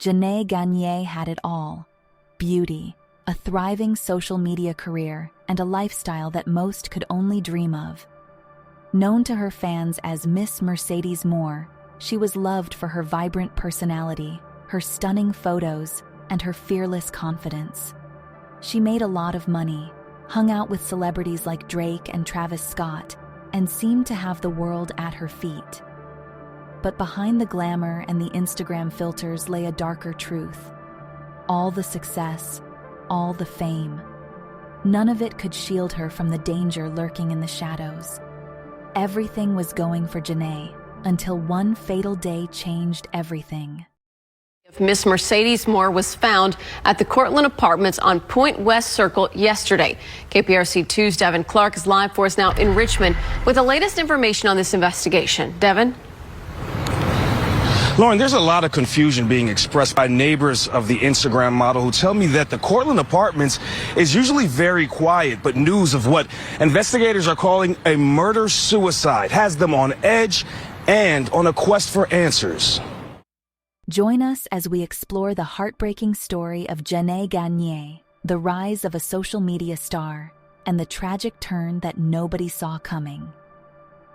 Janae Gagné had it all: beauty, a thriving social media career, and a lifestyle that most could only dream of. Known to her fans as Miss Mercedes Morr, she was loved for her vibrant personality, her stunning photos, and her fearless confidence. She made a lot of money, hung out with celebrities like Drake and Travis Scott, and seemed to have the world at her feet. But behind the glamour and the Instagram filters lay a darker truth. All the success, all the fame. None of it could shield her from the danger lurking in the shadows. Everything was going for Janae, until one fatal day changed everything. Miss Mercedes Morr was found at the Cortland Apartments on Point West Circle yesterday. KPRC 2's Devin Clark is live for us now in Richmond with the latest information on this investigation. Devin? Lauren, there's a lot of confusion being expressed by neighbors of the Instagram model who tell me that the Cortland Apartments is usually very quiet, but news of what investigators are calling a murder-suicide has them on edge and on a quest for answers. Join us as we explore the heartbreaking story of Janae Gagné, the rise of a social media star, and the tragic turn that nobody saw coming.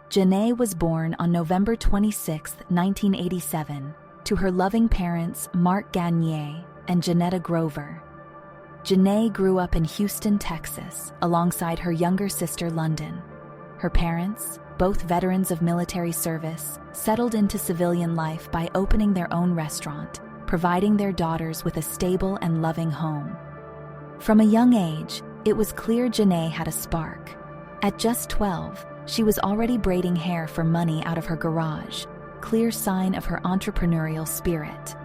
Janae was born on November 26, 1987, to her loving parents Mark Gagné and Janetta Grover. Janae grew up in Houston, Texas, alongside her younger sister London. Her parents, both veterans of military service, settled into civilian life by opening their own restaurant, providing their daughters with a stable and loving home. From a young age, it was clear Janae had a spark. At just 12, she was already braiding hair for money out of her garage, clear sign of her entrepreneurial spirit.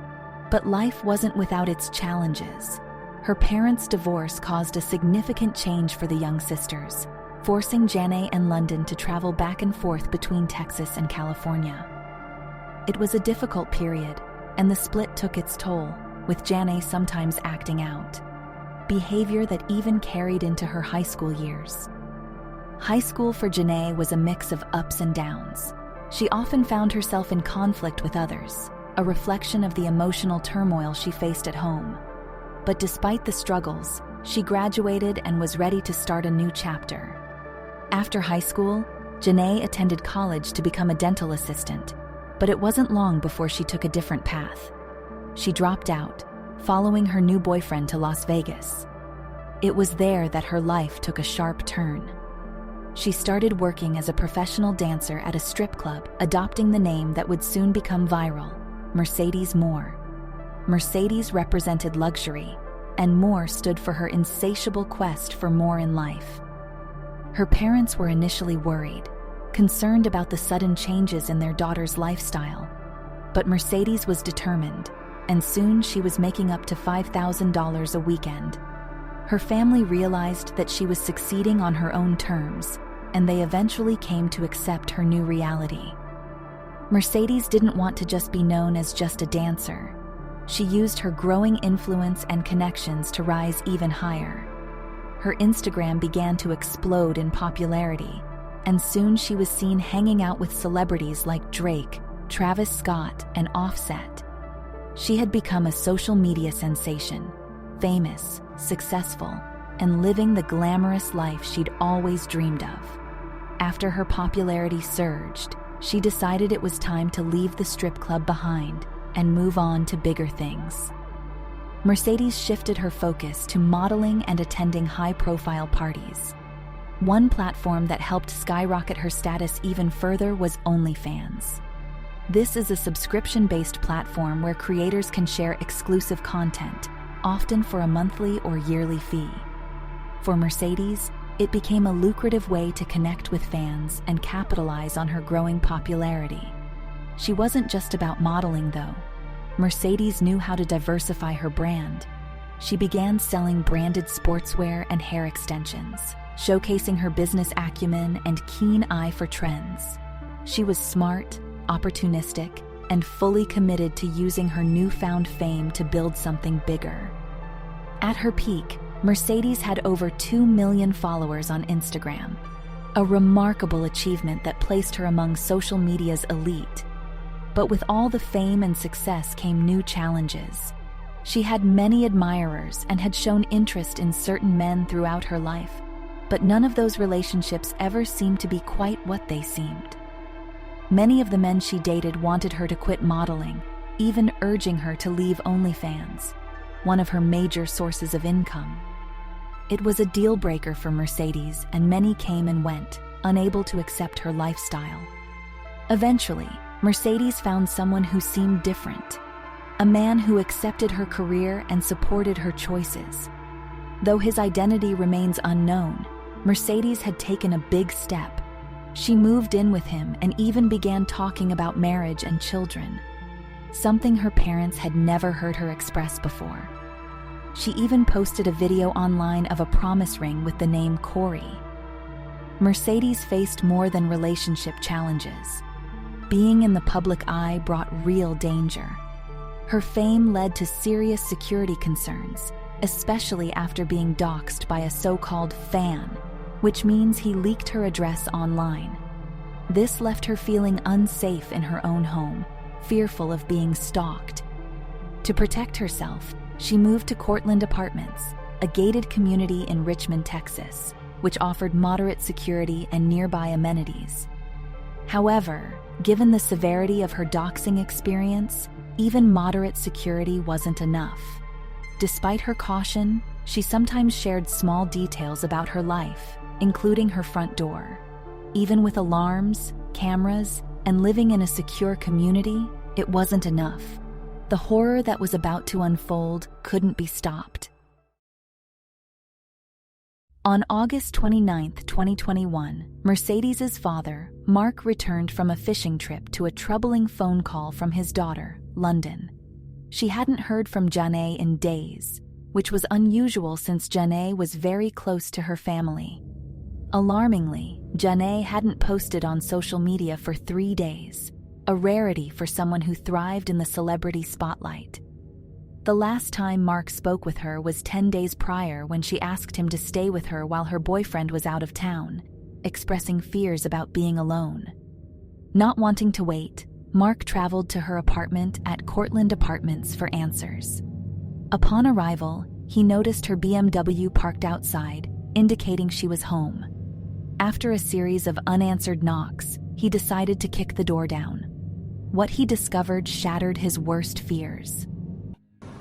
But life wasn't without its challenges. Her parents' divorce caused a significant change for the young sisters, forcing Janae and London to travel back and forth between Texas and California. It was a difficult period, and the split took its toll, with Janae sometimes acting out. Behavior that even carried into her high school years. High school for Janae was a mix of ups and downs. She often found herself in conflict with others, a reflection of the emotional turmoil she faced at home. But despite the struggles, she graduated and was ready to start a new chapter. After high school, Janae attended college to become a dental assistant, but it wasn't long before she took a different path. She dropped out, following her new boyfriend to Las Vegas. It was there that her life took a sharp turn. She started working as a professional dancer at a strip club, adopting the name that would soon become viral, Mercedes Morr. Mercedes represented luxury, and Morr stood for her insatiable quest for more in life. Her parents were initially worried, concerned about the sudden changes in their daughter's lifestyle. But Mercedes was determined, and soon she was making up to $5,000 a weekend. Her family realized that she was succeeding on her own terms, and they eventually came to accept her new reality. Mercedes didn't want to just be known as just a dancer. She used her growing influence and connections to rise even higher. Her Instagram began to explode in popularity, and soon she was seen hanging out with celebrities like Drake, Travis Scott, and Offset. She had become a social media sensation, famous, successful, and living the glamorous life she'd always dreamed of. After her popularity surged, she decided it was time to leave the strip club behind and move on to bigger things. Mercedes shifted her focus to modeling and attending high-profile parties. One platform that helped skyrocket her status even further was OnlyFans. This is a subscription-based platform where creators can share exclusive content, often for a monthly or yearly fee. For Mercedes, it became a lucrative way to connect with fans and capitalize on her growing popularity. She wasn't just about modeling, though. Mercedes knew how to diversify her brand. She began selling branded sportswear and hair extensions, showcasing her business acumen and keen eye for trends. She was smart, opportunistic, and fully committed to using her newfound fame to build something bigger. At her peak, Mercedes had over 2 million followers on Instagram, a remarkable achievement that placed her among social media's elite. But with all the fame and success came new challenges. She had many admirers and had shown interest in certain men throughout her life, but none of those relationships ever seemed to be quite what they seemed. Many of the men she dated wanted her to quit modeling, even urging her to leave OnlyFans, one of her major sources of income. It was a deal breaker for Mercedes, and many came and went, unable to accept her lifestyle. Eventually, Mercedes found someone who seemed different, a man who accepted her career and supported her choices. Though his identity remains unknown, Mercedes had taken a big step. She moved in with him and even began talking about marriage and children, something her parents had never heard her express before. She even posted a video online of a promise ring with the name Corey. Mercedes faced more than relationship challenges. Being in the public eye brought real danger. Her fame led to serious security concerns, especially after being doxxed by a so-called fan, which means he leaked her address online. This left her feeling unsafe in her own home, fearful of being stalked. To protect herself, she moved to Cortland Apartments, a gated community in Richmond, Texas, which offered moderate security and nearby amenities. However, given the severity of her doxing experience, even moderate security wasn't enough. Despite her caution, she sometimes shared small details about her life, including her front door. Even with alarms, cameras, and living in a secure community, it wasn't enough. The horror that was about to unfold couldn't be stopped. On August 29, 2021, Mercedes's father, Mark, returned from a fishing trip to a troubling phone call from his daughter, London. She hadn't heard from Janae in days, which was unusual since Janae was very close to her family. Alarmingly, Janae hadn't posted on social media for 3 days, a rarity for someone who thrived in the celebrity spotlight. The last time Mark spoke with her was 10 days prior, when she asked him to stay with her while her boyfriend was out of town, expressing fears about being alone. Not wanting to wait, Mark traveled to her apartment at Cortland Apartments for answers. Upon arrival, he noticed her BMW parked outside, indicating she was home. After a series of unanswered knocks, he decided to kick the door down. What he discovered shattered his worst fears.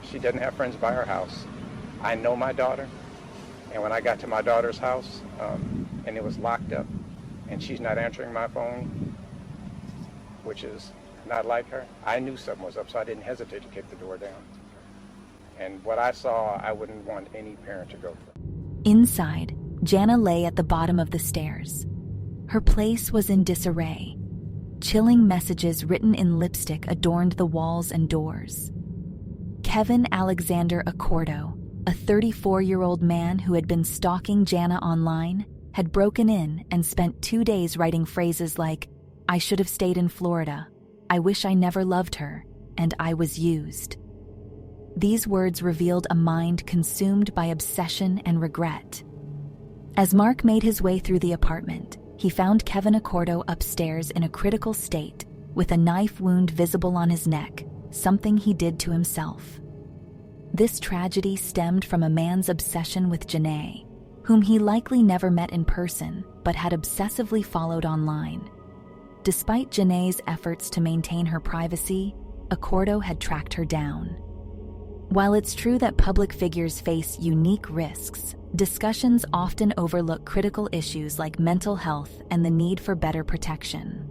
She doesn't have friends by her house. I know my daughter, and when I got to my daughter's house, and it was locked up, and she's not answering my phone, which is not like her, I knew something was up, so I didn't hesitate to kick the door down. And what I saw, I wouldn't want any parent to go through. Inside, Jana lay at the bottom of the stairs. Her place was in disarray. Chilling messages written in lipstick adorned the walls and doors. Kevin Alexander Accordo, a 34-year-old man who had been stalking Jana online, had broken in and spent 2 days writing phrases like, "I should have stayed in Florida," "I wish I never loved her," and "I was used." These words revealed a mind consumed by obsession and regret. As Mark made his way through the apartment, he found Kevin Accordo upstairs in a critical state, with a knife wound visible on his neck, something he did to himself. This tragedy stemmed from a man's obsession with Janae, whom he likely never met in person but had obsessively followed online. Despite Janae's efforts to maintain her privacy, Accordo had tracked her down. While it's true that public figures face unique risks, discussions often overlook critical issues like mental health and the need for better protection.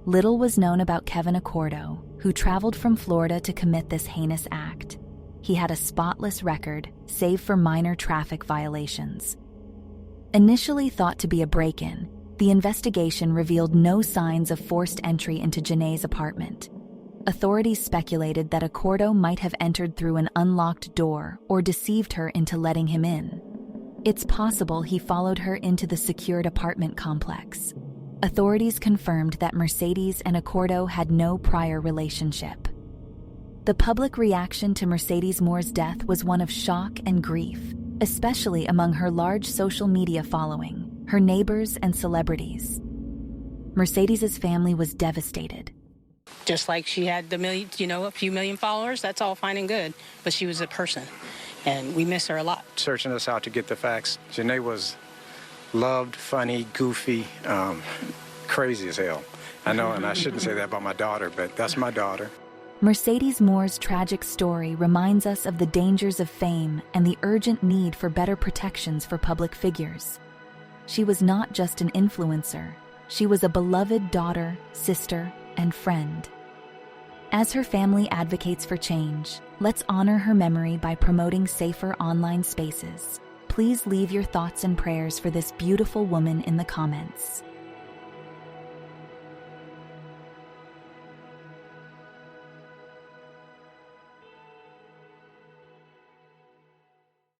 Little was known about Kevin Accordo, who traveled from Florida to commit this heinous act. He had a spotless record, save for minor traffic violations. Initially thought to be a break-in, the investigation revealed no signs of forced entry into Janae's apartment. Authorities speculated that Accordo might have entered through an unlocked door or deceived her into letting him in. It's possible he followed her into the secured apartment complex. Authorities confirmed that Mercedes and Accordo had no prior relationship. The public reaction to Mercedes Morr's death was one of shock and grief, especially among her large social media following, her neighbors and celebrities. Mercedes's family was devastated. Just like she had a few million followers, that's all fine and good. But she was a person, and we miss her a lot. Searching us out to get the facts. Janae was loved, funny, goofy, crazy as hell. I know, and I shouldn't say that about my daughter, but that's my daughter. Mercedes Morr's tragic story reminds us of the dangers of fame and the urgent need for better protections for public figures. She was not just an influencer. She was a beloved daughter, sister, and friend. As her family advocates for change, let's honor her memory by promoting safer online spaces. Please leave your thoughts and prayers for this beautiful woman in the comments.